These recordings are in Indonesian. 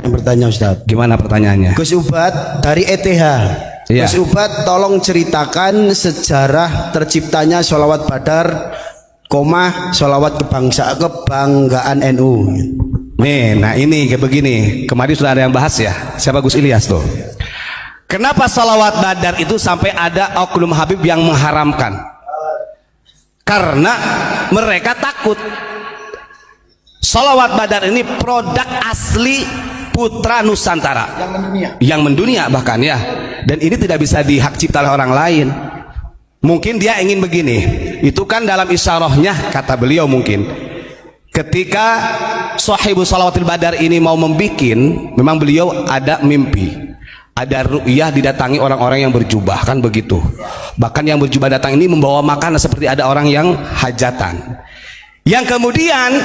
bertanya Ustaz. Gimana pertanyaannya? Gus Ubat dari ETH. Iya. Gus Ubat tolong ceritakan sejarah terciptanya sholawat Badar, sholawat kebanggaan NU. Nih, nah ini kayak begini. Kemarin sudah ada yang bahas ya. Siapa Gus Ilyas tuh? Kenapa sholawat Badar itu sampai ada oknum Habib yang mengharamkan? Karena mereka takut sholawat Badar ini produk asli putra Nusantara yang mendunia bahkan ya, dan ini tidak bisa dihak cipta oleh orang lain. Mungkin dia ingin begini, itu kan dalam isyarahnya kata beliau, mungkin ketika sahibu sholawatil Badar ini mau membikin, memang beliau ada mimpi, ada ru'yah didatangi orang-orang yang berjubah, kan begitu. Bahkan yang berjubah datang ini membawa makanan seperti ada orang yang hajatan. Yang kemudian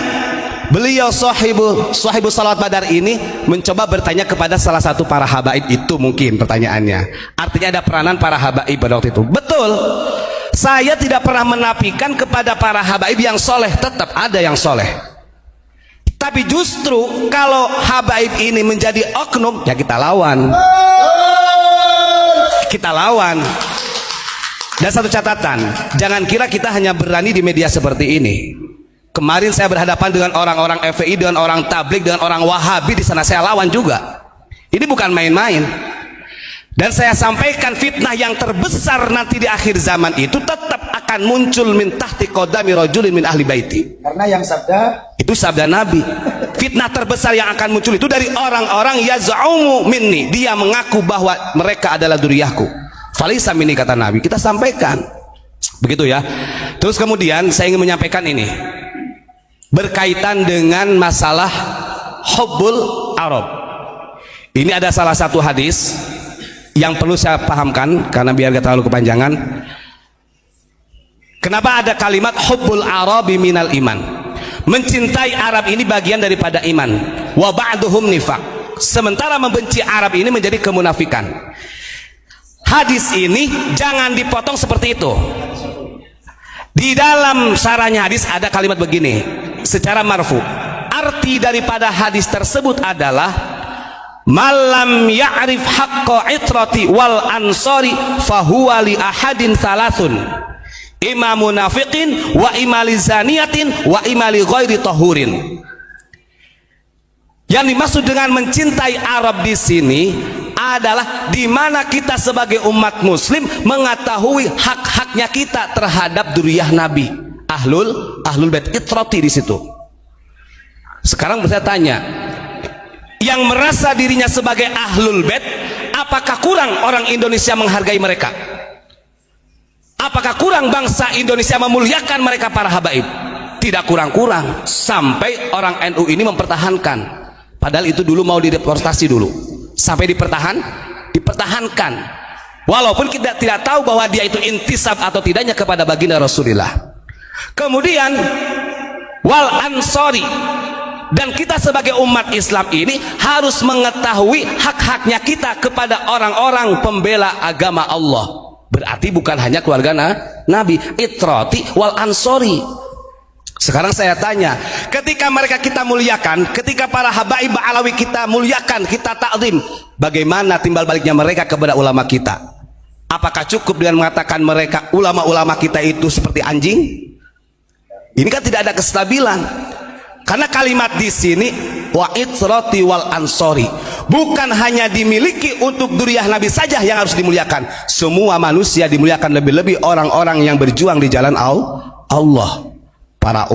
beliau sahibu salawat Badar ini mencoba bertanya kepada salah satu para habaib itu, mungkin pertanyaannya. Artinya ada peranan para habaib pada waktu itu. Betul. Saya tidak pernah menafikan kepada para habaib yang soleh, tetap ada yang soleh. Tapi justru kalau habaib ini menjadi oknum, ya kita lawan. Kita lawan. Dan satu catatan, jangan kira kita hanya berani di media seperti ini. Kemarin saya berhadapan dengan orang-orang FPI, dengan orang tablik, dengan orang Wahabi, di sana saya lawan juga. Ini bukan main-main. Dan saya sampaikan fitnah yang terbesar nanti di akhir zaman itu tetap akan muncul min tahti qadami rajulin min ahli baiti. Karena yang sabda itu sabda Nabi. Fitnah terbesar yang akan muncul itu dari orang-orang yaz'umu minni, dia mengaku bahwa mereka adalah dzurriyyahku. Falisa minni, kata Nabi. Kita sampaikan. Begitu ya. Terus kemudian saya ingin menyampaikan ini. Berkaitan dengan masalah hubbul Arab. Ini ada salah satu hadis yang perlu saya pahamkan karena biar gak terlalu kepanjangan. Kenapa ada kalimat hubbul Arabi minal iman? Mencintai Arab ini bagian daripada iman. Wa ba'duhum nifaq. Sementara membenci Arab ini menjadi kemunafikan. Hadis ini jangan dipotong seperti itu. Di dalam syarahnya hadis ada kalimat begini secara marfu. Arti daripada hadis tersebut adalah malam ya'rif haqqa itrati wal ansari fahuwa li ahadin thalathun, imam munafiqin wa imali zaniyatin wa imali ghairi tahurin. Yang dimaksud dengan mencintai Arab di sini adalah di mana kita sebagai umat muslim mengetahui hak-haknya kita terhadap dzurriyyah Nabi, ahlul bait, itrati di situ. Sekarang saya tanya, yang merasa dirinya sebagai ahlul bait, apakah kurang orang Indonesia menghargai mereka? Apakah kurang bangsa Indonesia memuliakan mereka para habaib? Tidak kurang-kurang. Sampai orang NU ini mempertahankan. Padahal itu dulu mau dideportasi dulu. Sampai dipertahankan. Walaupun kita tidak tahu bahwa dia itu intisab atau tidaknya kepada baginda Rasulullah. Kemudian wal ansori, dan kita sebagai umat Islam ini harus mengetahui hak-haknya kita kepada orang-orang pembela agama Allah. Berarti bukan hanya keluarga Nabi, itrati wal ansori. Sekarang saya tanya, ketika mereka kita muliakan, ketika para habaib Alawi kita muliakan, kita takzim, bagaimana timbal baliknya mereka kepada ulama kita? Apakah cukup dengan mengatakan mereka ulama-ulama kita itu seperti anjing? Ini kan tidak ada kestabilan. Karena kalimat di sini wa itrati wal ansori bukan hanya dimiliki untuk dzurriyyah Nabi saja yang harus dimuliakan. Semua manusia dimuliakan, lebih-lebih orang-orang yang berjuang di jalan Allah. Para